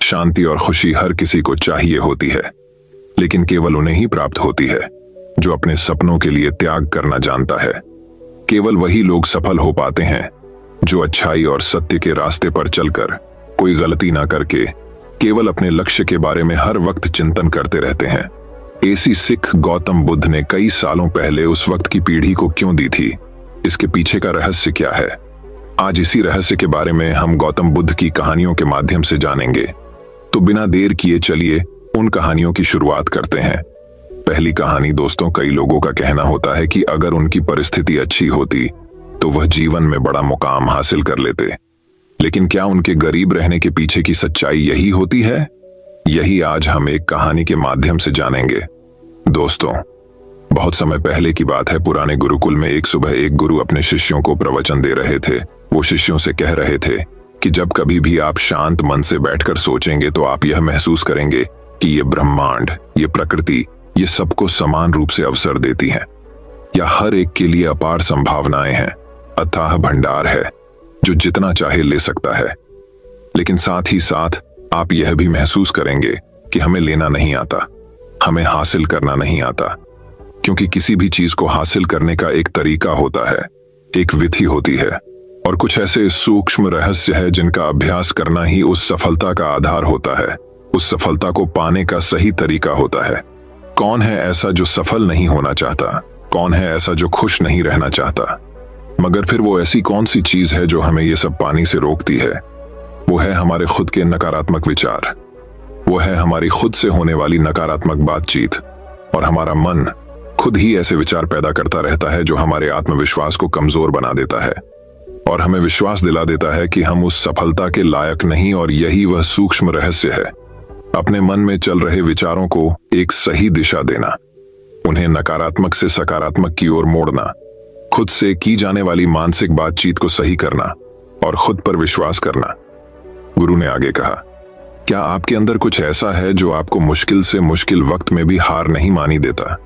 शांति और खुशी हर किसी को चाहिए होती है, लेकिन केवल उन्हें ही प्राप्त होती है जो अपने सपनों के लिए त्याग करना जानता है। केवल वही लोग सफल हो पाते हैं जो अच्छाई और सत्य के रास्ते पर चलकर, कोई गलती ना करके, केवल अपने लक्ष्य के बारे में हर वक्त चिंतन करते रहते हैं। ऐसी सीख गौतम बुद्ध ने कई सालों पहले उस वक्त की पीढ़ी को क्यों दी थी? इसके पीछे का रहस्य क्या है? आज इसी रहस्य के बारे में हम गौतम बुद्ध की कहानियों के माध्यम से जानेंगे। तो बिना देर किए चलिए उन कहानियों की शुरुआत करते हैं। पहली कहानी दोस्तों, कई लोगों का कहना होता है कि अगर उनकी परिस्थिति अच्छी होती तो वह जीवन में बड़ा मुकाम हासिल कर लेते। लेकिन क्या उनके गरीब रहने के पीछे की सच्चाई यही होती है? यही आज हम एक कहानी के माध्यम से जानेंगे। दोस्तों, बहुत समय पहले की बात है। पुराने गुरुकुल में एक सुबह एक गुरु अपने शिष्यों को प्रवचन दे रहे थे। वो शिष्यों से कह रहे थे कि जब कभी भी आप शांत मन से बैठकर सोचेंगे तो आप यह महसूस करेंगे कि ये ब्रह्मांड, ये प्रकृति, ये सबको समान रूप से अवसर देती हैं। या हर एक के लिए अपार संभावनाएं हैं, अथाह भंडार है जो जितना चाहे ले सकता है। लेकिन साथ ही साथ आप यह भी महसूस करेंगे कि हमें लेना नहीं आता, हमें हासिल करना नहीं आता, क्योंकि किसी भी चीज को हासिल करने का एक तरीका होता है, एक विधि होती है, और कुछ ऐसे सूक्ष्म रहस्य है जिनका अभ्यास करना ही उस सफलता का आधार होता है, उस सफलता को पाने का सही तरीका होता है। कौन है ऐसा जो सफल नहीं होना चाहता? कौन है ऐसा जो खुश नहीं रहना चाहता? मगर फिर वो ऐसी कौन सी चीज है जो हमें ये सब पाने से रोकती है? वो है हमारे खुद के नकारात्मक विचार, वो है हमारी खुद से होने वाली नकारात्मक बातचीत। और हमारा मन खुद ही ऐसे विचार पैदा करता रहता है जो हमारे आत्मविश्वास को कमजोर बना देता है और हमें विश्वास दिला देता है कि हम उस सफलता के लायक नहीं। और यही वह सूक्ष्म रहस्य है, अपने मन में चल रहे विचारों को एक सही दिशा देना, उन्हें नकारात्मक से सकारात्मक की ओर मोड़ना, खुद से की जाने वाली मानसिक बातचीत को सही करना और खुद पर विश्वास करना। गुरु ने आगे कहा, क्या आपके अंदर कुछ ऐसा है जो आपको मुश्किल से मुश्किल वक्त में भी हार नहीं मानी देता?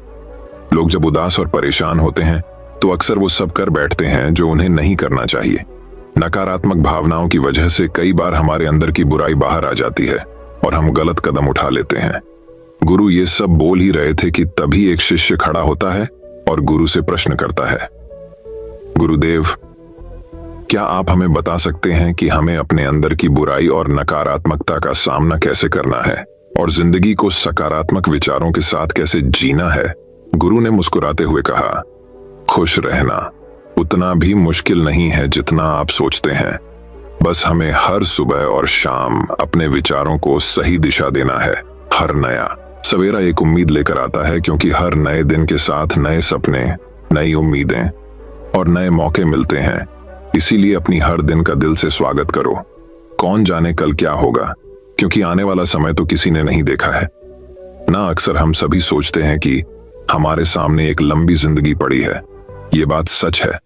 लोग जब उदास और परेशान होते हैं तो अक्सर वो सब कर बैठते हैं जो उन्हें नहीं करना चाहिए। नकारात्मक भावनाओं की वजह से कई बार हमारे अंदर की बुराई बाहर आ जाती है और हम गलत कदम उठा लेते हैं। गुरु ये सब बोल ही रहे थे कि तभी एक शिष्य खड़ा होता है और गुरु से प्रश्न करता है, गुरुदेव, क्या आप हमें बता सकते हैं कि हमें अपने अंदर की बुराई और नकारात्मकता का सामना कैसे करना है और जिंदगी को सकारात्मक विचारों के साथ कैसे जीना है? गुरु ने मुस्कुराते हुए कहा, खुश रहना उतना भी मुश्किल नहीं है जितना आप सोचते हैं। बस हमें हर सुबह और शाम अपने विचारों को सही दिशा देना है। हर नया सवेरा एक उम्मीद लेकर आता है, क्योंकि हर नए दिन के साथ नए सपने, नई उम्मीदें और नए मौके मिलते हैं। इसीलिए अपनी हर दिन का दिल से स्वागत करो। कौन जाने कल क्या होगा, क्योंकि आने वाला समय तो किसी ने नहीं देखा है ना। अक्सर हम सभी सोचते हैं कि हमारे सामने एक लंबी जिंदगी पड़ी है। ये बात सच है,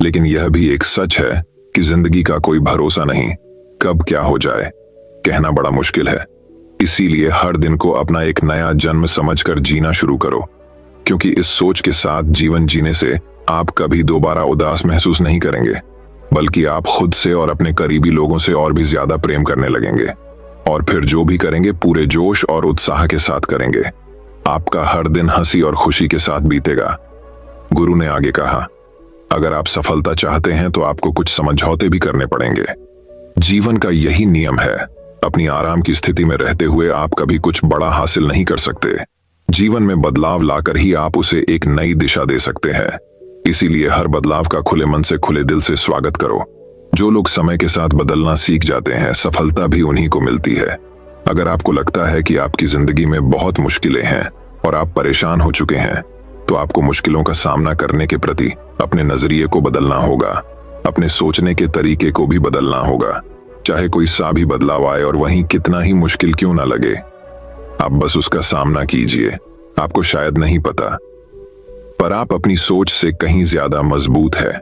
लेकिन यह भी एक सच है कि जिंदगी का कोई भरोसा नहीं, कब क्या हो जाए कहना बड़ा मुश्किल है। इसीलिए हर दिन को अपना एक नया जन्म समझकर जीना शुरू करो, क्योंकि इस सोच के साथ जीवन जीने से आप कभी दोबारा उदास महसूस नहीं करेंगे, बल्कि आप खुद से और अपने करीबी लोगों से और भी ज्यादा प्रेम करने लगेंगे। और फिर जो भी करेंगे पूरे जोश और उत्साह के साथ करेंगे। आपका हर दिन हंसी और खुशी के साथ बीतेगा। गुरु ने आगे कहा, अगर आप सफलता चाहते हैं तो आपको कुछ समझौते भी करने पड़ेंगे। जीवन का यही नियम है, अपनी आराम की स्थिति में रहते हुए आप कभी कुछ बड़ा हासिल नहीं कर सकते। जीवन में बदलाव लाकर ही आप उसे एक नई दिशा दे सकते हैं। इसीलिए हर बदलाव का खुले मन से, खुले दिल से स्वागत करो। जो लोग समय के साथ बदलना सीख जाते हैं, सफलता भी उन्हीं को मिलती है। अगर आपको लगता है कि आपकी जिंदगी में बहुत मुश्किलें हैं और आप परेशान हो चुके हैं, तो आपको मुश्किलों का सामना करने के प्रति अपने नजरिए को बदलना होगा, अपने सोचने के तरीके को भी बदलना होगा। चाहे कोई सा भी बदलाव आए और वहीं कितना ही मुश्किल क्यों ना लगे, आप बस उसका सामना कीजिए। आपको शायद नहीं पता, पर आप अपनी सोच से कहीं ज्यादा मजबूत है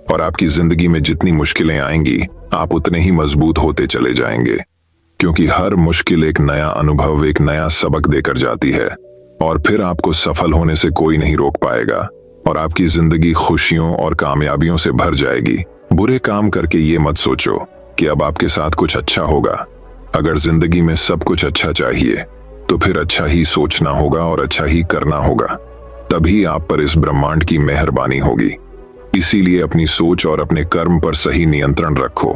और आपकी जिंदगी में जितनी मुश्किलें आएंगी, आप उतने ही मजबूत होते चले जाएंगे, क्योंकि हर मुश्किल एक नया अनुभव, एक नया सबक देकर जाती है। और फिर आपको सफल होने से कोई नहीं रोक पाएगा और आपकी जिंदगी खुशियों और कामयाबियों से भर जाएगी। बुरे काम करके ये मत सोचो कि अब आपके साथ कुछ अच्छा होगा। अगर जिंदगी में सब कुछ अच्छा चाहिए तो फिर अच्छा ही सोचना होगा और अच्छा ही करना होगा, तभी आप पर इस ब्रह्मांड की मेहरबानी होगी। इसीलिए अपनी सोच और अपने कर्म पर सही नियंत्रण रखो।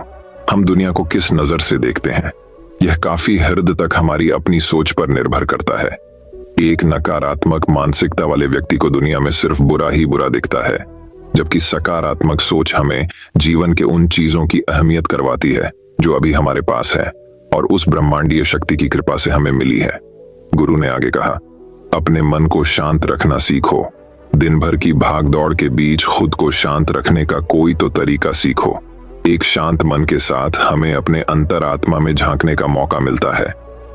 हम दुनिया को किस नजर से देखते हैं, यह काफी हद तक हमारी अपनी सोच पर निर्भर करता है। एक नकारात्मक मानसिकता वाले व्यक्ति को दुनिया में सिर्फ बुरा ही बुरा दिखता है, जबकि सकारात्मक सोच हमें जीवन के उन चीजों की अहमियत करवाती है जो अभी हमारे पास है और उस ब्रह्मांडीय शक्ति की कृपा से हमें मिली है। गुरु ने आगे कहा, अपने मन को शांत रखना सीखो। दिन भर की भाग दौड़ के बीच खुद को शांत रखने का कोई तो तरीका सीखो। एक शांत मन के साथ हमें अपने अंतरात्मा में झांकने का मौका मिलता है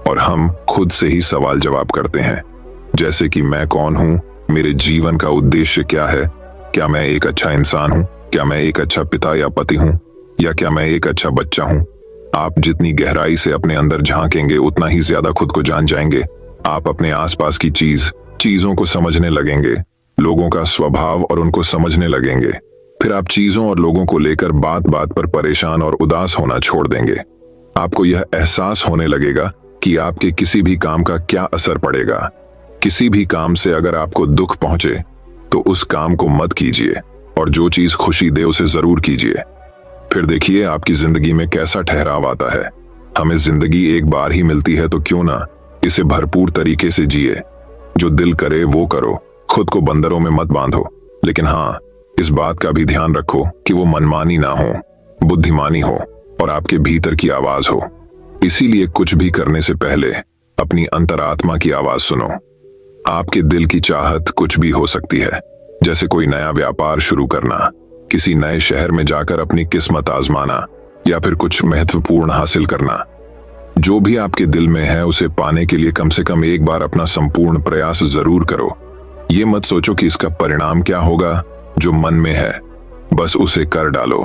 और हम खुद से ही सवाल जवाब करते हैं, जैसे कि मैं कौन हूं, मेरे जीवन का उद्देश्य क्या है, क्या मैं एक अच्छा इंसान हूं, क्या मैं एक अच्छा पिता या पति हूं, या क्या मैं एक अच्छा बच्चा हूं। आप जितनी गहराई से अपने अंदर झांकेंगे उतना ही ज्यादा खुद को जान जाएंगे। आप अपने आसपास की चीजों को समझने लगेंगे, लोगों का स्वभाव और उनको समझने लगेंगे। फिर आप चीजों और लोगों को लेकर बात बात पर परेशान और उदास होना छोड़ देंगे। आपको यह एहसास होने लगेगा कि आपके किसी भी काम का क्या असर पड़ेगा। किसी भी काम से अगर आपको दुख पहुंचे तो उस काम को मत कीजिए और जो चीज खुशी दे उसे जरूर कीजिए। फिर देखिए आपकी जिंदगी में कैसा ठहराव आता है। हमें जिंदगी एक बार ही मिलती है तो क्यों ना इसे भरपूर तरीके से जिए। जो दिल करे वो करो, खुद को बंदरों में मत बांधो, लेकिन हाँ, इस बात का भी ध्यान रखो कि वो मनमानी ना हो, बुद्धिमानी हो और आपके भीतर की आवाज हो। इसीलिए कुछ भी करने से पहले अपनी अंतरात्मा की आवाज सुनो। आपके दिल की चाहत कुछ भी हो सकती है, जैसे कोई नया व्यापार शुरू करना, किसी नए शहर में जाकर अपनी किस्मत आजमाना या फिर कुछ महत्वपूर्ण हासिल करना। जो भी आपके दिल में है उसे पाने के लिए कम से कम एक बार अपना संपूर्ण प्रयास जरूर करो। ये मत सोचो कि इसका परिणाम क्या होगा। जो मन में है बस उसे कर डालो।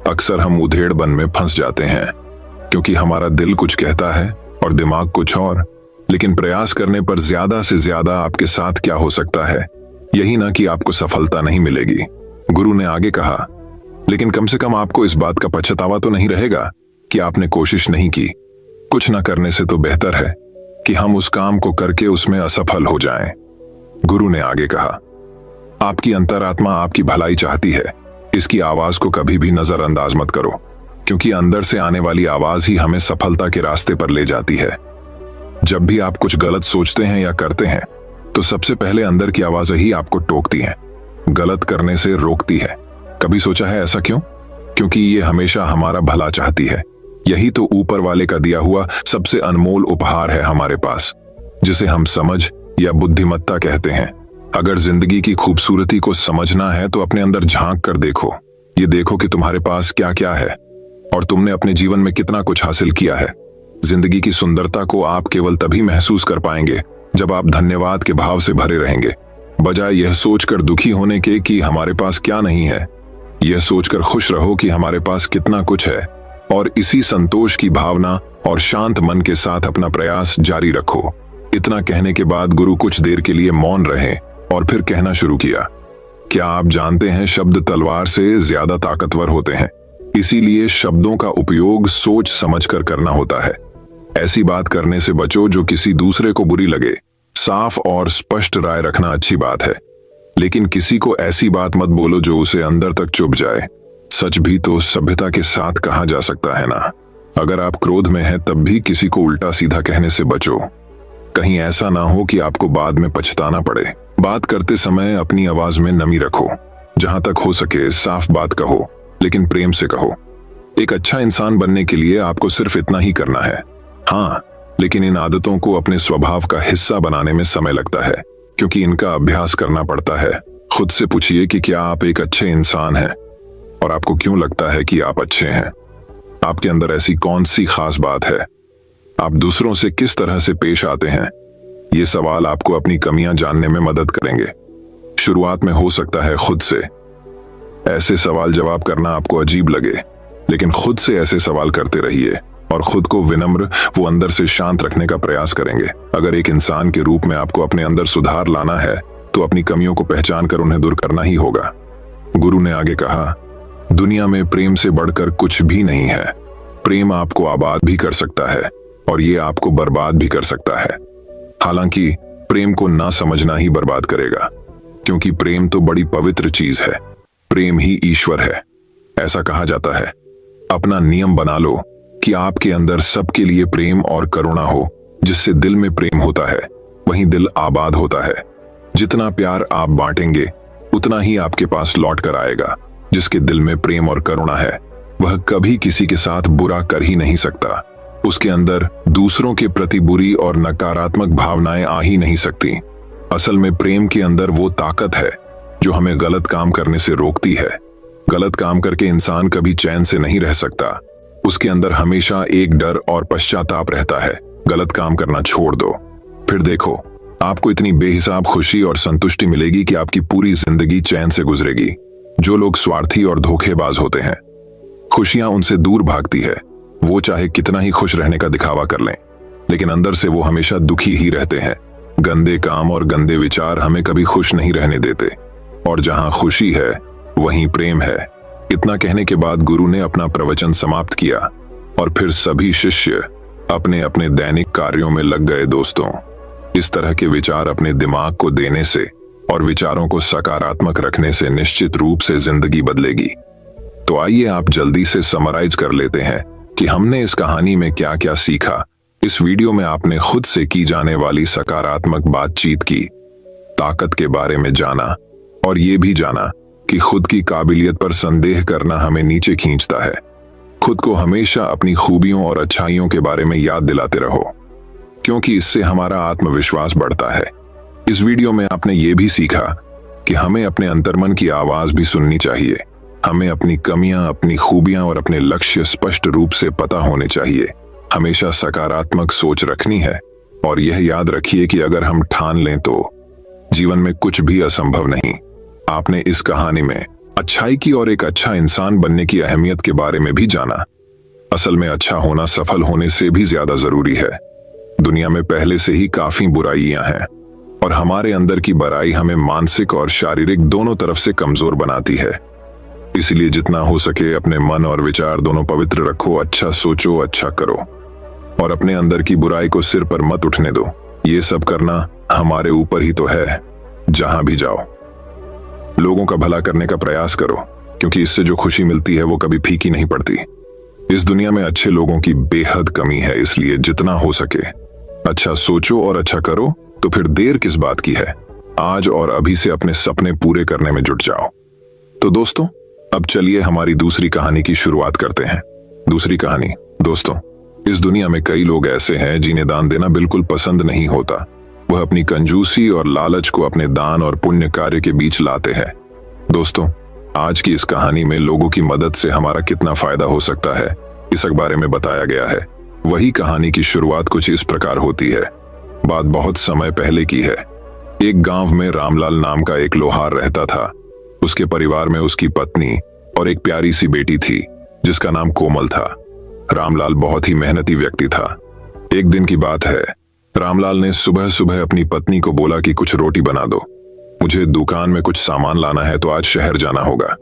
अक्सर हम उधेड़बन में फंस जाते हैं क्योंकि हमारा दिल कुछ कहता है और दिमाग कुछ और, लेकिन प्रयास करने पर ज्यादा से ज्यादा आपके साथ क्या हो सकता है, यही ना कि आपको सफलता नहीं मिलेगी। गुरु ने आगे कहा, लेकिन कम से कम आपको इस बात का पछतावा तो नहीं रहेगा कि आपने कोशिश नहीं की। कुछ ना करने से तो बेहतर है कि हम उस काम को करके उसमें असफल हो जाएं। गुरु ने आगे कहा, आपकी अंतरात्मा आपकी भलाई चाहती है। इसकी आवाज को कभी भी नजरअंदाज मत करो, क्योंकि अंदर से आने वाली आवाज ही हमें सफलता के रास्ते पर ले जाती है। जब भी आप कुछ गलत सोचते हैं या करते हैं तो सबसे पहले अंदर की आवाज ही आपको टोकती है, गलत करने से रोकती है। कभी सोचा है ऐसा क्यों? क्योंकि ये हमेशा हमारा भला चाहती है। यही तो ऊपर वाले का दिया हुआ सबसे अनमोल उपहार है हमारे पास, जिसे हम समझ या बुद्धिमत्ता कहते हैं। अगर जिंदगी की खूबसूरती को समझना है तो अपने अंदर झांक कर देखो। ये देखो कि तुम्हारे पास क्या क्या है और तुमने अपने जीवन में कितना कुछ हासिल किया है। जिंदगी की सुंदरता को आप केवल तभी महसूस कर पाएंगे जब आप धन्यवाद के भाव से भरे रहेंगे, बजाय यह सोचकर दुखी होने के कि हमारे पास क्या नहीं है। यह सोचकर खुश रहो कि हमारे पास कितना कुछ है और इसी संतोष की भावना और शांत मन के साथ अपना प्रयास जारी रखो। इतना कहने के बाद गुरु कुछ देर के लिए मौन रहे और फिर कहना शुरू किया, क्या आप जानते हैं शब्द तलवार से ज्यादा ताकतवर होते हैं, इसीलिए शब्दों का उपयोग सोच समझकर करना होता है। ऐसी बात करने से बचो जो किसी दूसरे को बुरी लगे। साफ और स्पष्ट राय रखना अच्छी बात है, लेकिन किसी को ऐसी बात मत बोलो जो उसे अंदर तक चुभ जाए। सच भी तो सभ्यता के साथ कहा जा सकता है ना। अगर आप क्रोध में हैं तब भी किसी को उल्टा सीधा कहने से बचो, कहीं ऐसा ना हो कि आपको बाद में पछताना पड़े। बात करते समय अपनी आवाज में नमी रखो। जहां तक हो सके साफ बात कहो, लेकिन प्रेम से कहो। एक अच्छा इंसान बनने के लिए आपको सिर्फ इतना ही करना है। हाँ, लेकिन इन आदतों को अपने स्वभाव का हिस्सा बनाने में समय लगता है, क्योंकि इनका अभ्यास करना पड़ता है। खुद से पूछिए कि क्या आप एक अच्छे इंसान हैं और आपको क्यों लगता है कि आप अच्छे हैं। आपके अंदर ऐसी कौन सी खास बात है? आप दूसरों से किस तरह से पेश आते हैं? ये सवाल आपको अपनी कमियां जानने में मदद करेंगे। शुरुआत में हो सकता है खुद से ऐसे सवाल जवाब करना आपको अजीब लगे, लेकिन खुद से ऐसे सवाल करते रहिए और खुद को विनम्र वो अंदर से शांत रखने का प्रयास करेंगे। अगर एक इंसान के रूप में आपको अपने अंदर सुधार लाना है तो अपनी कमियों को पहचान कर उन्हें दूर करना ही होगा। गुरु ने आगे कहा, दुनिया में प्रेम से बढ़कर कुछ भी नहीं है। प्रेम आपको आबाद भी कर सकता है, और ये आपको बर्बाद भी कर सकता है। हालांकि प्रेम को ना समझना ही बर्बाद करेगा, क्योंकि प्रेम तो बड़ी पवित्र चीज है। प्रेम ही ईश्वर है। ऐसा कहा जाता है, अपना नियम बना लो कि आपके अंदर सबके लिए प्रेम और करुणा हो। जिससे दिल में प्रेम होता है वहीं दिल आबाद होता है। जितना प्यार आप बांटेंगे उतना ही आपके पास लौट कर आएगा। जिसके दिल में प्रेम और करुणा है वह कभी किसी के साथ बुरा कर ही नहीं सकता। उसके अंदर दूसरों के प्रति बुरी और नकारात्मक भावनाएं आ ही नहीं सकती। असल में प्रेम के अंदर वो ताकत है जो हमें गलत काम करने से रोकती है। गलत काम करके इंसान कभी चैन से नहीं रह सकता। उसके अंदर हमेशा एक डर और पश्चाताप रहता है। गलत काम करना छोड़ दो, फिर देखो आपको इतनी बेहिसाब खुशी और संतुष्टि मिलेगी कि आपकी पूरी जिंदगी चैन से गुजरेगी। जो लोग स्वार्थी और धोखेबाज होते हैं, खुशियां उनसे दूर भागती है। वो चाहे कितना ही खुश रहने का दिखावा कर लें, लेकिन अंदर से वो हमेशा दुखी ही रहते हैं। गंदे काम और गंदे विचार हमें कभी खुश नहीं रहने देते। और जहां खुशी है वहीं प्रेम है। इतना कहने के बाद गुरु ने अपना प्रवचन समाप्त किया और फिर सभी शिष्य अपने अपने दैनिक कार्यों में लग गए। दोस्तों, इस तरह के विचार अपने दिमाग को देने से और विचारों को सकारात्मक रखने से निश्चित रूप से जिंदगी बदलेगी। तो आइए आप जल्दी से समराइज कर लेते हैं कि हमने इस कहानी में क्या क्या सीखा। इस वीडियो में आपने खुद से की जाने वाली सकारात्मक बातचीत की ताकत के बारे में जाना और ये भी जाना कि खुद की काबिलियत पर संदेह करना हमें नीचे खींचता है। खुद को हमेशा अपनी खूबियों और अच्छाइयों के बारे में याद दिलाते रहो, क्योंकि इससे हमारा आत्मविश्वास बढ़ता है। इस वीडियो में आपने ये भी सीखा कि हमें अपने अंतर्मन की आवाज भी सुननी चाहिए। हमें अपनी कमियां, अपनी खूबियां और अपने लक्ष्य स्पष्ट रूप से पता होने चाहिए। हमेशा सकारात्मक सोच रखनी है और यह याद रखिए कि अगर हम ठान लें तो जीवन में कुछ भी असंभव नहीं। आपने इस कहानी में अच्छाई की और एक अच्छा इंसान बनने की अहमियत के बारे में भी जाना। असल में अच्छा होना सफल होने से भी ज्यादा जरूरी है। दुनिया में पहले से ही काफी बुराइयां हैं और हमारे अंदर की बुराई हमें मानसिक और शारीरिक दोनों तरफ से कमजोर बनाती है। इसलिए जितना हो सके अपने मन और विचार दोनों पवित्र रखो। अच्छा सोचो, अच्छा करो और अपने अंदर की बुराई को सिर पर मत उठने दो। ये सब करना हमारे ऊपर ही तो है। जहां भी जाओ लोगों का भला करने का प्रयास करो, क्योंकि इससे जो खुशी मिलती है वो कभी फीकी नहीं पड़ती। इस दुनिया में अच्छे लोगों की बेहद कमी है, इसलिए जितना हो सके अच्छा सोचो और अच्छा करो। तो फिर देर किस बात की है, आज और अभी से अपने सपने पूरे करने में जुट जाओ। तो दोस्तों, अब चलिए हमारी दूसरी कहानी की शुरुआत करते हैं। दूसरी कहानी। दोस्तों, इस दुनिया में कई लोग ऐसे हैं जिन्हें दान देना बिल्कुल पसंद नहीं होता। वह अपनी कंजूसी और लालच को अपने दान और पुण्य कार्य के बीच लाते हैं। दोस्तों, आज की इस कहानी में लोगों की मदद से हमारा कितना फायदा हो सकता है, इस बारे में बताया गया है। वही कहानी की शुरुआत कुछ इस प्रकार होती है। बात बहुत समय पहले की है। एक गांव में रामलाल नाम का एक लोहार रहता था। उसके परिवार में उसकी पत्नी और एक प्यारी सी बेटी थी जिसका नाम कोमल था। रामलाल बहुत ही मेहनती व्यक्ति था। एक दिन की बात है, रामलाल ने सुबह सुबह अपनी पत्नी को बोला कि कुछ रोटी बना दो, मुझे दुकान में कुछ सामान लाना है तो आज शहर जाना होगा।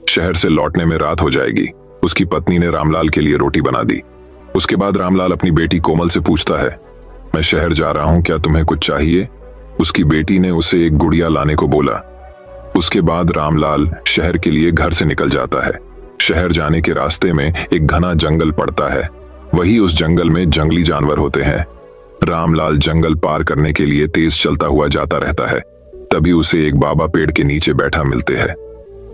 शहर से लौटने में रात हो जाएगी। उसकी पत्नी ने रामलाल के लिए रोटी बना दी। उसके बाद रामलाल अपनी बेटी कोमल से पूछता है, मैं शहर जा रहा हूं, क्या तुम्हें कुछ चाहिए? उसकी बेटी ने उसे एक गुड़िया लाने को बोला। उसके बाद रामलाल शहर के लिए घर से निकल जाता है। शहर जाने के रास्ते में एक घना जंगल पड़ता है। वही उस जंगल में जंगली जानवर होते हैं। रामलाल जंगल पार करने के लिए तेज चलता हुआ जाता रहता है। तभी उसे एक बाबा पेड़ के नीचे बैठा मिलते हैं।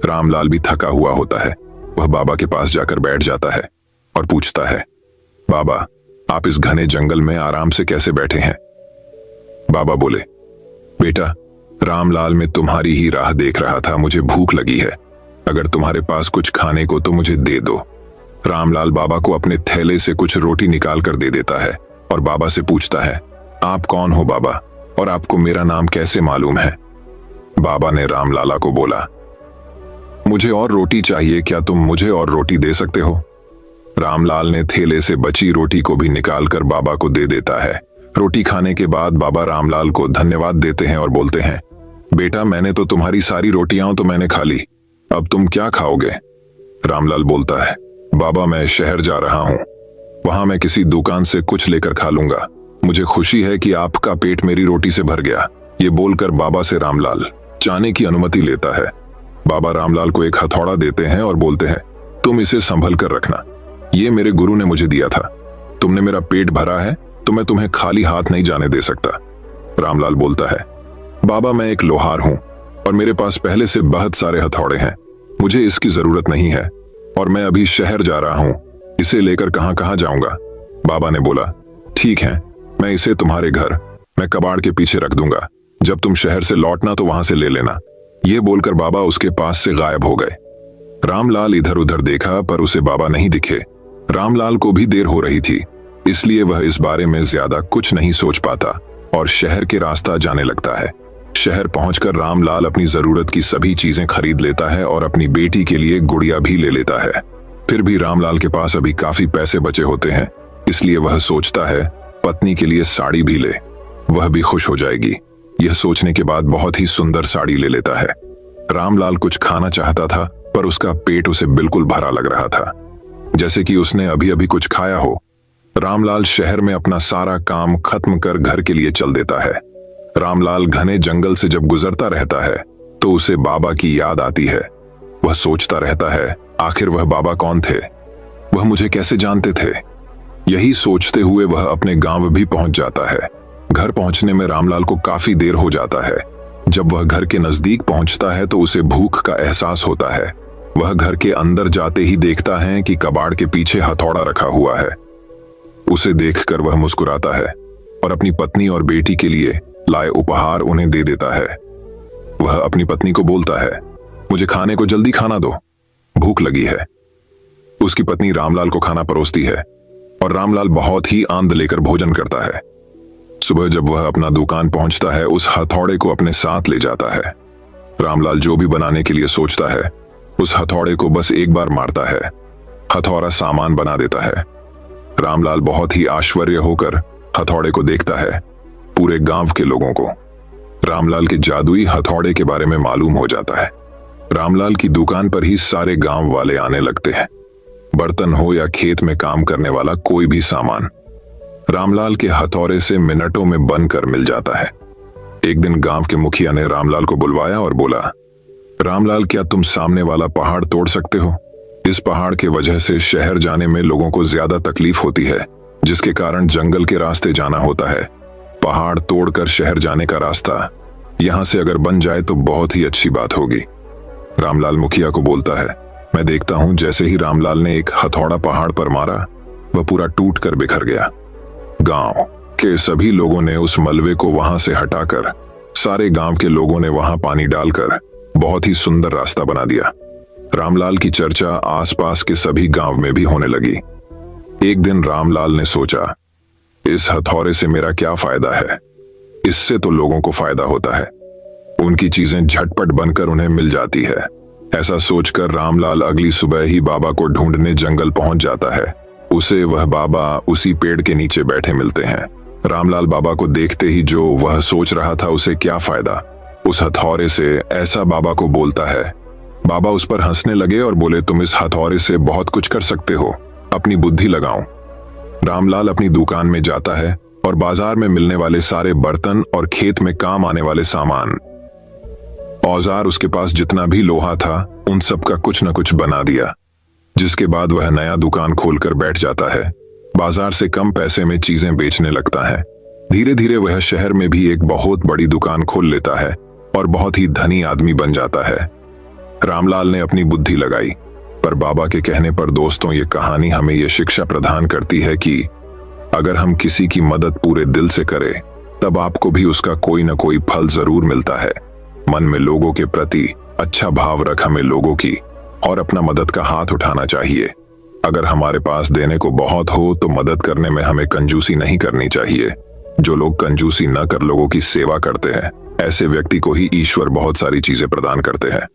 रामलाल भी थका हुआ होता है। वह बाबा के पास जाकर बैठ जाता है और पूछता है, बाबा, आप इस घने जंगल में आराम से कैसे बैठे हैं? बाबा बोले, बेटा, रामलाल मैं तुम्हारी ही राह देख रहा था। मुझे भूख लगी है। अगर तुम्हारे पास कुछ खाने को तो मुझे दे दो। रामलाल बाबा को अपने थैले से कुछ रोटी निकाल कर दे देता है और बाबा से पूछता है, आप कौन हो बाबा, और आपको मेरा नाम कैसे मालूम है? बाबा ने रामलाला को बोला, मुझे और रोटी चाहिए, क्या तुम मुझे और रोटी दे सकते हो? रामलाल ने थैले से बची रोटी को भी निकालकर बाबा को दे देता है। रोटी खाने के बाद बाबा रामलाल को धन्यवाद देते हैं और बोलते हैं, बेटा, मैंने तो तुम्हारी सारी रोटियां तो मैंने खा ली, अब तुम क्या खाओगे? रामलाल बोलता है, बाबा, मैं शहर जा रहा हूं, वहां मैं किसी दुकान से कुछ लेकर खा लूंगा। मुझे खुशी है कि आपका पेट मेरी रोटी से भर गया। ये बोलकर बाबा से रामलाल जाने की अनुमति लेता है। बाबा रामलाल को एक हथौड़ा देते हैं और बोलते हैं, तुम इसे संभल कर रखना, ये मेरे गुरु ने मुझे दिया था। तुमने मेरा पेट भरा है तो मैं तुम्हें खाली हाथ नहीं जाने दे सकता। रामलाल बोलता है, बाबा मैं एक लोहार हूं और मेरे पास पहले से बहुत सारे हथौड़े हैं, मुझे इसकी जरूरत नहीं है और मैं अभी शहर जा रहा हूं, इसे लेकर कहां कहां जाऊंगा। बाबा ने बोला, ठीक है, मैं इसे तुम्हारे घर मैं कबाड़ के पीछे रख दूंगा, जब तुम शहर से लौटना तो वहां से ले लेना। ये बोलकर बाबा उसके पास से गायब हो गए। रामलाल इधर उधर देखा पर उसे बाबा नहीं दिखे। रामलाल को भी देर हो रही थी, इसलिए वह इस बारे में ज्यादा कुछ नहीं सोच पाता और शहर के रास्ता जाने लगता है। शहर पहुंचकर रामलाल अपनी जरूरत की सभी चीजें खरीद लेता है और अपनी बेटी के लिए गुड़िया भी ले लेता है। फिर भी रामलाल के पास अभी काफी पैसे बचे होते हैं, इसलिए वह सोचता है पत्नी के लिए साड़ी भी ले, वह भी खुश हो जाएगी। यह सोचने के बाद बहुत ही सुंदर साड़ी ले लेता है। रामलाल कुछ खाना चाहता था पर उसका पेट उसे बिल्कुल भरा लग रहा था, जैसे कि उसने अभी अभी कुछ खाया हो। रामलाल शहर में अपना सारा काम खत्म कर घर के लिए चल देता है। रामलाल घने जंगल से जब गुजरता रहता है तो उसे बाबा की याद आती है। वह सोचता रहता है, आखिर वह बाबा कौन थे, वह मुझे कैसे जानते थे। यही सोचते हुए वह अपने गांव भी पहुंच जाता है। घर पहुंचने में रामलाल को काफी देर हो जाता है। जब वह घर के नजदीक पहुंचता है तो उसे भूख का एहसास होता है। वह घर के अंदर जाते ही देखता है कि कबाड़ के पीछे हथौड़ा रखा हुआ है। उसे देखकर वह मुस्कुराता है और अपनी पत्नी और बेटी के लिए लाए उपहार उन्हें दे देता है। वह अपनी पत्नी को बोलता है, मुझे खाने को जल्दी खाना दो, भूख लगी है। उसकी पत्नी रामलाल को खाना परोसती है और रामलाल बहुत ही आनंद लेकर भोजन करता है। सुबह जब वह अपना दुकान पहुंचता है, उस हथौड़े को अपने साथ ले जाता है। रामलाल जो भी बनाने के लिए सोचता है, उस हथौड़े को बस एक बार मारता है, हथौड़ा सामान बना देता है। रामलाल बहुत ही आश्चर्य होकर हथौड़े को देखता है। पूरे गांव के लोगों को रामलाल के जादुई हथौड़े के बारे में मालूम हो जाता है। रामलाल की दुकान पर ही सारे गांव वाले आने लगते हैं, बर्तन हो या खेत में काम करने वाला कोई भी सामान रामलाल के हथौड़े से मिनटों में बनकर मिल जाता है। एक दिन गांव के मुखिया ने रामलाल को बुलवाया और बोला, रामलाल क्या तुम सामने वाला पहाड़ तोड़ सकते हो? इस पहाड़ के वजह से शहर जाने में लोगों को ज्यादा तकलीफ होती है, जिसके कारण जंगल के रास्ते जाना होता है। पहाड़ तोड़कर शहर जाने का रास्ता यहां से अगर बन जाए तो बहुत ही अच्छी बात होगी। रामलाल मुखिया को बोलता है, मैं देखता हूं जैसे ही रामलाल ने एक हथौड़ा पहाड़ पर मारा, वह पूरा टूट कर बिखर गया। गांव के सभी लोगों ने उस मलबे को वहां से हटाकर सारे गांव के लोगों ने वहां पानी डालकर बहुत ही सुंदर रास्ता बना दिया। रामलाल की चर्चा आसपास के सभी गांव में भी होने लगी। एक दिन रामलाल ने सोचा, इस हथौड़े से मेरा क्या फायदा है, इससे तो लोगों को फायदा होता है, उनकी चीजें झटपट बनकर उन्हें मिल जाती है। ऐसा सोचकर रामलाल अगली सुबह ही बाबा को ढूंढने जंगल पहुंच जाता है। उसे वह बाबा उसी पेड़ के नीचे बैठे मिलते हैं। रामलाल बाबा को देखते ही जो वह सोच रहा था उसे क्या फायदा, उस हथौड़े से ऐसा बाबा को बोलता है। बाबा उस पर हंसने लगे और बोले, तुम इस हथौड़े से बहुत कुछ कर सकते हो, अपनी बुद्धि लगाओ। रामलाल अपनी दुकान में जाता है और बाजार में मिलने वाले सारे बर्तन और खेत में काम आने वाले सामान औजार, उसके पास जितना भी लोहा था उन सब का कुछ न कुछ बना दिया, जिसके बाद वह नया दुकान खोलकर बैठ जाता है। बाजार से कम पैसे में चीजें बेचने लगता है। धीरे धीरे वह शहर में भी एक बहुत बड़ी दुकान खोल लेता है और बहुत ही धनी आदमी बन जाता है। रामलाल ने अपनी बुद्धि लगाई, पर बाबा के कहने पर दोस्तों ये कहानी हमें ये शिक्षा प्रदान करती है कि अगर हम किसी की मदद पूरे दिल से करें तब आपको भी उसका कोई न कोई फल जरूर मिलता है। मन में लोगों के प्रति अच्छा भाव रख हमें लोगों की और अपना मदद का हाथ उठाना चाहिए। अगर हमारे पास देने को बहुत हो तो मदद करने में हमें कंजूसी नहीं करनी चाहिए। जो लोग कंजूसी न कर लोगों की सेवा करते हैं, ऐसे व्यक्ति को ही ईश्वर बहुत सारी चीजें प्रदान करते हैं।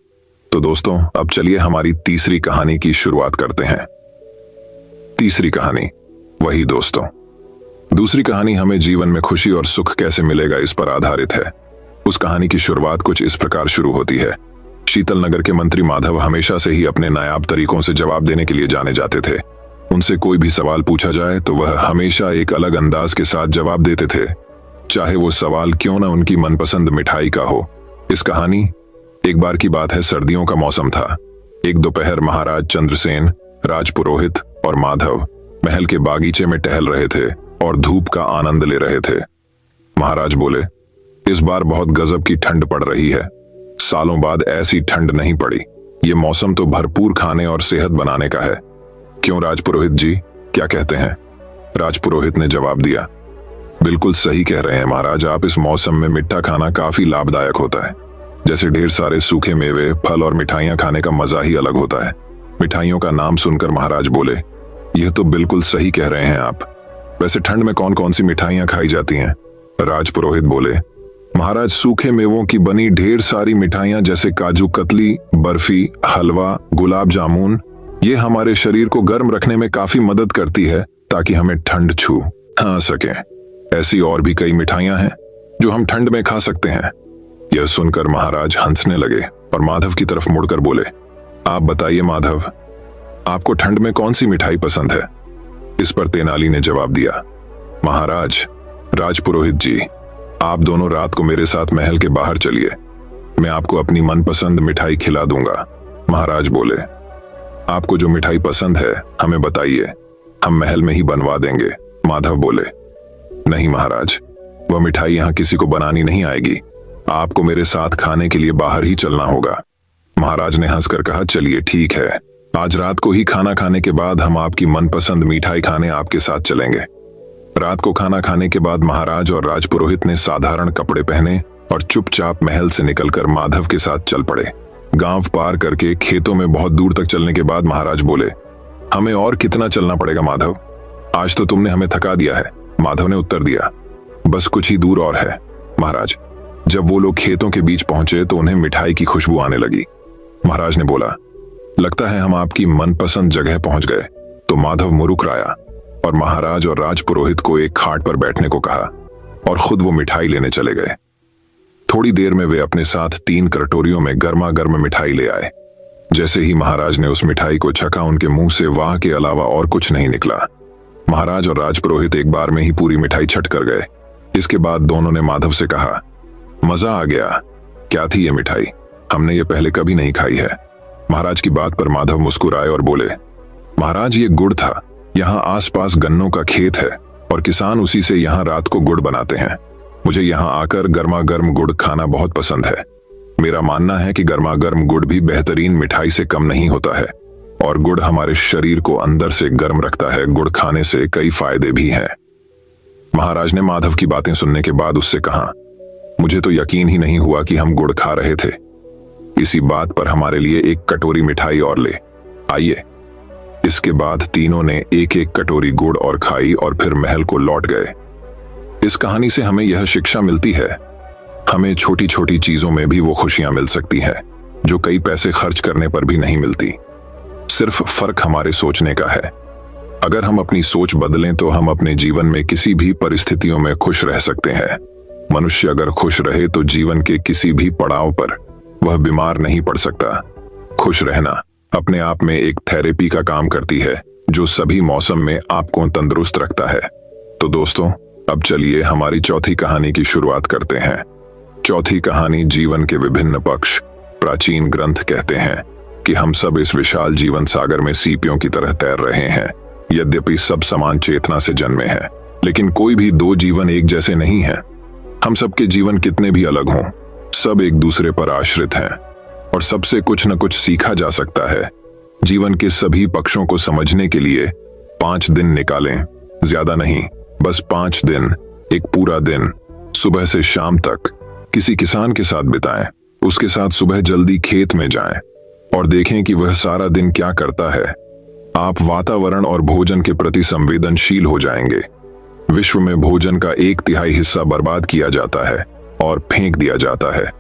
तो दोस्तों, अब चलिए हमारी तीसरी कहानी की शुरुआत करते हैं। तीसरी कहानी, वही दोस्तों। दूसरी कहानी हमें जीवन में खुशी और सुख कैसे मिलेगा इस पर आधारित है। उस कहानी की शुरुआत कुछ इस प्रकार शुरू होती है। शीतल नगर के मंत्री माधव हमेशा से ही अपने नायाब तरीकों से जवाब देने के लिए जाने जाते थे। उनसे कोई भी सवाल पूछा जाए तो वह हमेशा एक अलग अंदाज के साथ जवाब देते थे, चाहे वो सवाल क्यों ना उनकी मनपसंद मिठाई का हो। इस कहानी, एक बार की बात है, सर्दियों का मौसम था। एक दोपहर महाराज चंद्रसेन, राजपुरोहित और माधव महल के बागीचे में टहल रहे थे और धूप का आनंद ले रहे थे। महाराज बोले, इस बार बहुत गजब की ठंड पड़ रही है। सालों बाद ऐसी ठंड नहीं पड़ी। ये मौसम तो भरपूर खाने और सेहत बनाने का है। क्यों राजपुरोहित जी, क्या कहते हैं? राजपुरोहित ने जवाब दिया, बिल्कुल सही कह रहे हैं महाराज। आप इस मौसम में मीठा खाना काफी लाभदायक होता है। जैसे ढेर सारे सूखे मेवे, फल और मिठाइयां खाने का मजा ही अलग होता है। मिठाइयों का नाम सुनकर महाराज बोले, यह तो बिल्कुल सही कह रहे हैं आप। वैसे ठंड में कौन कौन सी मिठाइयां खाई जाती हैं? राजपुरोहित बोले, महाराज सूखे मेवों की बनी ढेर सारी मिठाइयां जैसे काजू कतली, बर्फी, हलवा, गुलाब जामुन, ये हमारे शरीर को गर्म रखने में काफी मदद करती है ताकि हमें ठंड छू ना सके। ऐसी और भी कई मिठाइयां हैं जो हम ठंड में खा सकते हैं। यह सुनकर महाराज हंसने लगे और माधव की तरफ मुड़कर बोले, आप बताइए माधव, आपको ठंड में कौन सी मिठाई पसंद है? इस पर तेनाली ने जवाब दिया, महाराज, राजपुरोहित जी, आप दोनों रात को मेरे साथ महल के बाहर चलिए, मैं आपको अपनी मनपसंद मिठाई खिला दूंगा। महाराज बोले, आपको जो मिठाई पसंद है हमें बताइए, हम महल में ही बनवा देंगे। माधव बोले, नहीं महाराज, वह मिठाई यहाँ किसी को बनानी नहीं आएगी। आपको मेरे साथ खाने के लिए बाहर ही चलना होगा। महाराज ने हंसकर कहा, चलिए ठीक है, आज रात को ही खाना खाने के बाद हम आपकी मनपसंद मिठाई खाने आपके साथ चलेंगे। रात को खाना खाने के बाद महाराज और राजपुरोहित ने साधारण कपड़े पहने और चुपचाप महल से निकलकर माधव के साथ चल पड़े। गांव पार करके खेतों में बहुत दूर तक चलने के बाद महाराज बोले, हमें और कितना चलना पड़ेगा माधव? आज तो तुमने हमें थका दिया है। माधव ने उत्तर दिया, बस कुछ ही दूर और है। महाराज, जब वो लोग खेतों के बीच पहुंचे तो उन्हें मिठाई की खुशबू आने लगी। महाराज ने बोला, लगता है हम आपकी मनपसंद जगह पहुंच गए। तो माधव मुरुकराया और महाराज और राजपुरोहित को एक खाट पर बैठने को कहा और खुद वो मिठाई लेने चले गए। थोड़ी देर में वे अपने साथ 3 कटोरियों में गर्मा गर्म मिठाई ले आए। जैसे ही महाराज ने उस मिठाई को चखा, उनके मुंह से वाह के अलावा और कुछ नहीं निकला। महाराज और राजपुरोहित एक बार में ही पूरी मिठाई छट कर गए। इसके बाद दोनों ने माधव से कहा, मजा आ गया। क्या थी ये मिठाई? हमने ये पहले कभी नहीं खाई है। महाराज की बात पर माधव मुस्कुराए और बोले, महाराज, ये गुड़ था। यहाँ आसपास गन्नों का खेत है और किसान उसी से यहाँ रात को गुड़ बनाते हैं। मुझे यहाँ आकर गर्मा गर्म गुड़ खाना बहुत पसंद है। मेरा मानना है कि गर्मा गर्म गुड़ भी बेहतरीन मिठाई से कम नहीं होता है और गुड़ हमारे शरीर को अंदर से गर्म रखता है। गुड़ खाने से कई फायदे भी हैं। महाराज ने माधव की बातें सुनने के बाद उससे कहा, मुझे तो यकीन ही नहीं हुआ कि हम गुड़ खा रहे थे। इसी बात पर हमारे लिए एक कटोरी मिठाई और ले आइए। इसके बाद तीनों ने एक एक कटोरी गुड़ और खाई और फिर महल को लौट गए। इस कहानी से हमें यह शिक्षा मिलती है, हमें छोटी छोटी चीजों में भी वो खुशियां मिल सकती हैं जो कई पैसे खर्च करने पर भी नहीं मिलती। सिर्फ फर्क हमारे सोचने का है। अगर हम अपनी सोच बदलें तो हम अपने जीवन में किसी भी परिस्थितियों में खुश रह सकते हैं। मनुष्य अगर खुश रहे तो जीवन के किसी भी पड़ाव पर वह बीमार नहीं पड़ सकता। खुश रहना अपने आप में एक थेरेपी का काम करती है जो सभी मौसम में आपको तंदुरुस्त रखता है। तो दोस्तों, अब चलिए हमारी चौथी कहानी की शुरुआत करते हैं। चौथी कहानी, जीवन के विभिन्न पक्ष। प्राचीन ग्रंथ कहते हैं कि हम सब इस विशाल जीवन सागर में सीपियों की तरह तैर रहे हैं। यद्यपि सब समान चेतना से जन्मे हैं, लेकिन कोई भी 2 जीवन एक जैसे नहीं हैं। हम सबके जीवन कितने भी अलग हों, सब एक दूसरे पर आश्रित हैं और सबसे कुछ न कुछ सीखा जा सकता है। जीवन के सभी पक्षों को समझने के लिए 5 दिन निकालें, ज्यादा नहीं, बस 5 दिन, एक पूरा दिन, सुबह से शाम तक किसी किसान के साथ बिताएं। उसके साथ सुबह जल्दी खेत में जाएं और देखें कि वह सारा दिन क्या करता है। आप वातावरण और भोजन के प्रति संवेदनशील हो जाएंगे। विश्व में भोजन का 1/3 हिस्सा बर्बाद किया जाता है और फेंक दिया जाता है।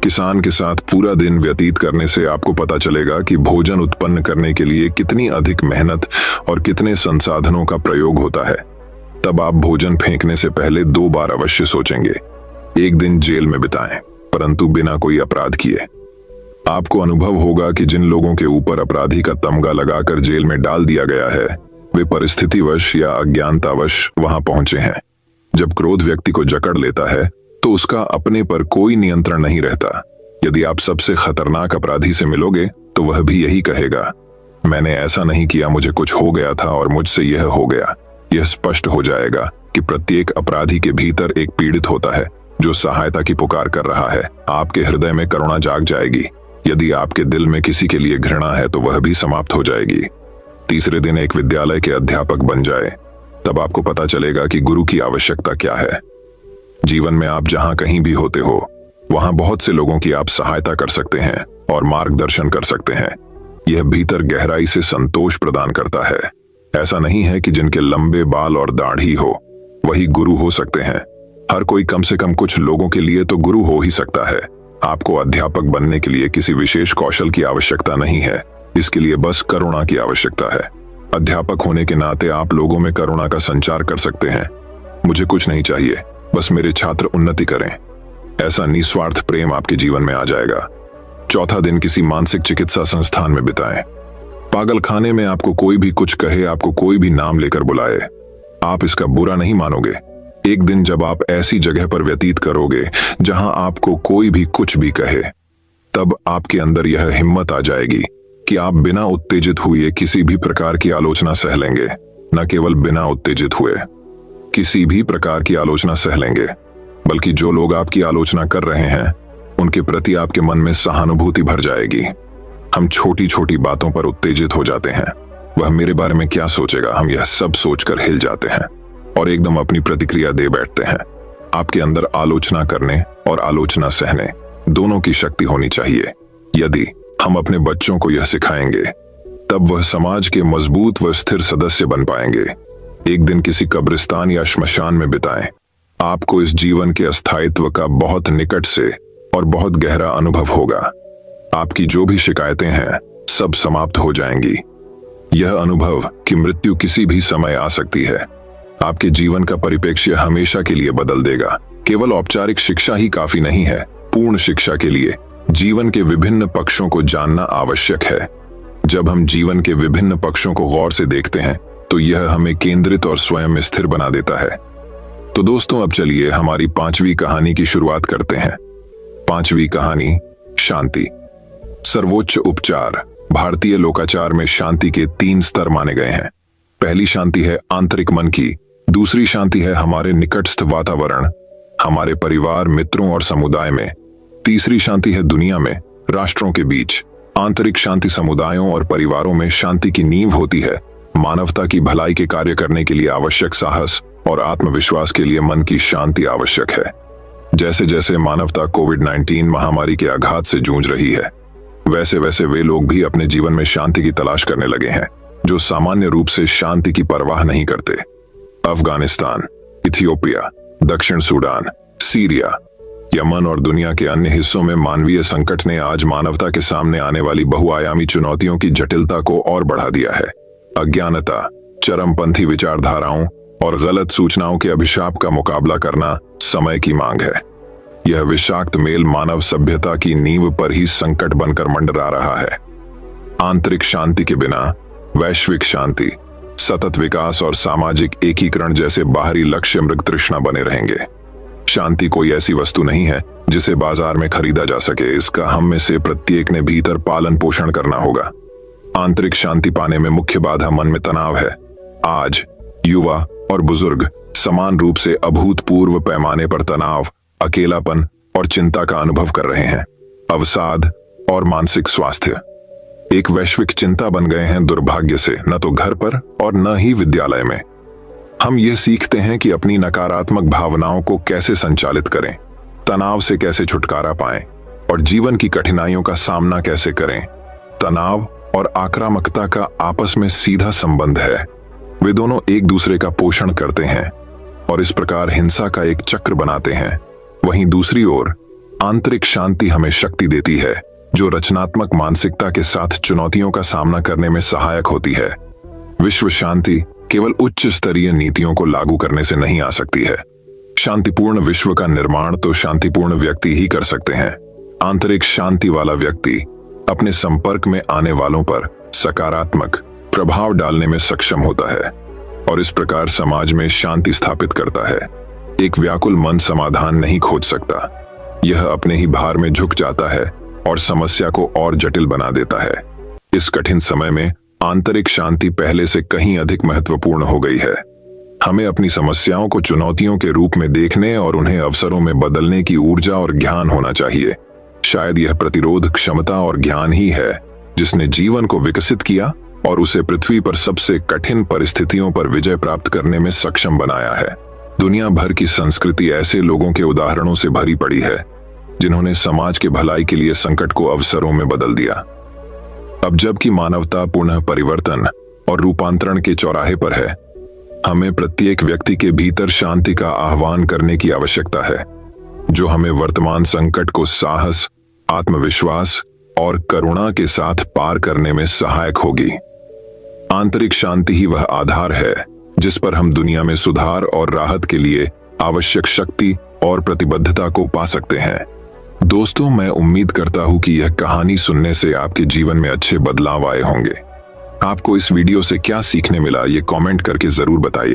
किसान के साथ पूरा दिन व्यतीत करने से आपको पता चलेगा कि भोजन उत्पन्न करने के लिए कितनी अधिक मेहनत और कितने संसाधनों का प्रयोग होता है। तब आप भोजन फेंकने से पहले 2 बार अवश्य सोचेंगे। एक दिन जेल में बिताएं, परंतु बिना कोई अपराध किए। आपको अनुभव होगा कि जिन लोगों के ऊपर अपराधी का तमगा लगाकर जेल में डाल दिया गया है, वे परिस्थितिवश या अज्ञानतावश वहां पहुंचे हैं। जब क्रोध व्यक्ति को जकड़ लेता है तो उसका अपने पर कोई नियंत्रण नहीं रहता। यदि आप सबसे खतरनाक अपराधी से मिलोगे तो वह भी यही कहेगा, मैंने ऐसा नहीं किया, मुझे कुछ हो गया था और मुझसे यह हो गया। यह स्पष्ट हो जाएगा कि प्रत्येक अपराधी के भीतर एक पीड़ित होता है जो सहायता की पुकार कर रहा है। आपके हृदय में करुणा जाग जाएगी। यदि आपके दिल में किसी के लिए घृणा है तो वह भी समाप्त हो जाएगी। तीसरे दिन एक विद्यालय के अध्यापक बन जाए, तब आपको पता चलेगा कि गुरु की आवश्यकता क्या है। जीवन में आप जहां कहीं भी होते हो वहां बहुत से लोगों की आप सहायता कर सकते हैं और मार्गदर्शन कर सकते हैं। यह भीतर गहराई से संतोष प्रदान करता है। ऐसा नहीं है कि जिनके लंबे बाल और दाढ़ी हो वही गुरु हो सकते हैं। हर कोई कम से कम कुछ लोगों के लिए तो गुरु हो ही सकता है। आपको अध्यापक बनने के लिए किसी विशेष कौशल की आवश्यकता नहीं है, इसके लिए बस करुणा की आवश्यकता है। अध्यापक होने के नाते आप लोगों में करुणा का संचार कर सकते हैं। मुझे कुछ नहीं चाहिए, बस मेरे छात्र उन्नति करें। ऐसा निस्वार्थ प्रेम आपके जीवन में आ जाएगा। चौथा दिन किसी मानसिक चिकित्सा संस्थान में बिताएं। पागल खाने में आपको कोई भी कुछ कहे, आपको कोई भी नाम लेकर बुलाए, आप इसका बुरा नहीं मानोगे। एक दिन जब आप ऐसी जगह पर व्यतीत करोगे जहां आपको कोई भी कुछ भी कहे, तब आपके अंदर यह हिम्मत आ जाएगी कि आप बिना उत्तेजित हुए किसी भी प्रकार की आलोचना सह लेंगे। न केवल बिना उत्तेजित हुए किसी भी प्रकार की आलोचना सह लेंगे, बल्कि जो लोग आपकी आलोचना कर रहे हैं उनके प्रति आपके मन में सहानुभूति भर जाएगी। हम छोटी छोटी बातों पर उत्तेजित हो जाते हैं। वह मेरे बारे में क्या सोचेगा, हम यह सब सोचकर हिल जाते हैं और एकदम अपनी प्रतिक्रिया दे बैठते हैं। आपके अंदर आलोचना करने और आलोचना सहने दोनों की शक्ति होनी चाहिए। यदि हम अपने बच्चों को यह सिखाएंगे तब वह समाज के मजबूत व स्थिर सदस्य बन पाएंगे। एक दिन किसी कब्रिस्तान या श्मशान में बिताएं। आपको इस जीवन के अस्थायित्व का बहुत निकट से और बहुत गहरा अनुभव होगा। आपकी जो भी शिकायतें हैं सब समाप्त हो जाएंगी। यह अनुभव कि मृत्यु किसी भी समय आ सकती है आपके जीवन का परिप्रेक्ष्य हमेशा के लिए बदल देगा। केवल औपचारिक शिक्षा ही काफी नहीं है, पूर्ण शिक्षा के लिए जीवन के विभिन्न पक्षों को जानना आवश्यक है। जब हम जीवन के विभिन्न पक्षों को गौर से देखते हैं तो यह हमें केंद्रित और स्वयं स्थिर बना देता है। तो दोस्तों, अब चलिए हमारी 5वीं कहानी की शुरुआत करते हैं। 5वीं कहानी, शांति। सर्वोच्च उपचार। भारतीय लोकाचार में शांति के 3 स्तर माने गए हैं। पहली शांति है आंतरिक मन की, दूसरी शांति है हमारे निकटस्थ वातावरण, हमारे परिवार, मित्रों और समुदाय में, तीसरी शांति है दुनिया में, राष्ट्रों के बीच। आंतरिक शांति समुदायों और परिवारों में शांति की नींव होती है। मानवता की भलाई के कार्य करने के लिए आवश्यक साहस और आत्मविश्वास के लिए मन की शांति आवश्यक है। जैसे जैसे मानवता कोविड-19 महामारी के आघात से जूझ रही है, वैसे वैसे वे लोग भी अपने जीवन में शांति की तलाश करने लगे हैं जो सामान्य रूप से शांति की परवाह नहीं करते। अफगानिस्तान, इथियोपिया, दक्षिण सूडान, सीरिया, यमन और दुनिया के अन्य हिस्सों में मानवीय संकट ने आज मानवता के सामने आने वाली बहुआयामी चुनौतियों की जटिलता को और बढ़ा दिया है। अज्ञानता, चरमपंथी विचारधाराओं और गलत सूचनाओं के अभिशाप का मुकाबला करना समय की मांग है। यह विषाक्त मेल मानव सभ्यता की नींव पर ही संकट बनकर मंडरा रहा है। आंतरिक शांति के बिना वैश्विक शांति, सतत विकास और सामाजिक एकीकरण जैसे बाहरी लक्ष्य मृग तृष्णा बने रहेंगे। शांति कोई ऐसी वस्तु नहीं है जिसे बाजार में खरीदा जा सके। इसका हम में से प्रत्येक ने भीतर पालन पोषण करना होगा। आंतरिक शांति पाने में मुख्य बाधा मन में तनाव है। आज युवा और बुजुर्ग समान रूप से अभूतपूर्व पैमाने पर तनाव, अकेलापन और चिंता का अनुभव कर रहे हैं। अवसाद और मानसिक स्वास्थ्य एक वैश्विक चिंता बन गए हैं, दुर्भाग्य से न तो घर पर और न ही विद्यालय में। हम ये सीखते हैं कि अपनी नकारात्मक भावनाओं को कैसे संचालित करें, तनाव से कैसे छुटकारा पाएं और जीवन की कठिनाइयों का सामना कैसे करें। तनाव और आक्रामकता का आपस में सीधा संबंध है। वे दोनों एक दूसरे का पोषण करते हैं और इस प्रकार हिंसा का एक चक्र बनाते हैं। वहीं दूसरी ओर आंतरिक शांति हमें शक्ति देती है, जो रचनात्मक मानसिकता के साथ चुनौतियों का सामना करने में सहायक होती है। विश्व शांति केवल उच्च स्तरीय नीतियों को लागू करने से नहीं आ सकती है। शांतिपूर्ण विश्व का निर्माण तो शांतिपूर्ण व्यक्ति ही कर सकते हैं। आंतरिक शांति वाला व्यक्ति अपने संपर्क में आने वालों पर सकारात्मक प्रभाव डालने में सक्षम होता है और इस प्रकार समाज में शांति स्थापित करता है। एक व्याकुल मन समाधान नहीं खोज सकता, यह अपने ही भार में झुक जाता है और समस्या को और जटिल बना देता है। इस कठिन समय में आंतरिक शांति पहले से कहीं अधिक महत्वपूर्ण हो गई है। हमें अपनी समस्याओं को चुनौतियों के रूप में देखने और उन्हें अवसरों में बदलने की ऊर्जा और ज्ञान होना चाहिए। शायद यह प्रतिरोध क्षमता और ज्ञान ही है जिसने जीवन को विकसित किया और उसे पृथ्वी पर सबसे कठिन परिस्थितियों पर विजय प्राप्त करने में सक्षम बनाया है। दुनिया भर की संस्कृति ऐसे लोगों के उदाहरणों से भरी पड़ी है जिन्होंने समाज के भलाई के लिए संकट को अवसरों में बदल दिया। अब जबकि मानवता पुनः परिवर्तन और रूपांतरण के चौराहे पर है, हमें प्रत्येक व्यक्ति के भीतर शांति का आह्वान करने की आवश्यकता है, जो हमें वर्तमान संकट को साहस, आत्मविश्वास और करुणा के साथ पार करने में सहायक होगी। आंतरिक शांति ही वह आधार है जिस पर हम दुनिया में सुधार और राहत के लिए आवश्यक शक्ति और प्रतिबद्धता को पा सकते हैं। दोस्तों, मैं उम्मीद करता हूं कि यह कहानी सुनने से आपके जीवन में अच्छे बदलाव आए होंगे। आपको इस वीडियो से क्या सीखने मिला, ये कमेंट करके जरूर बताइए।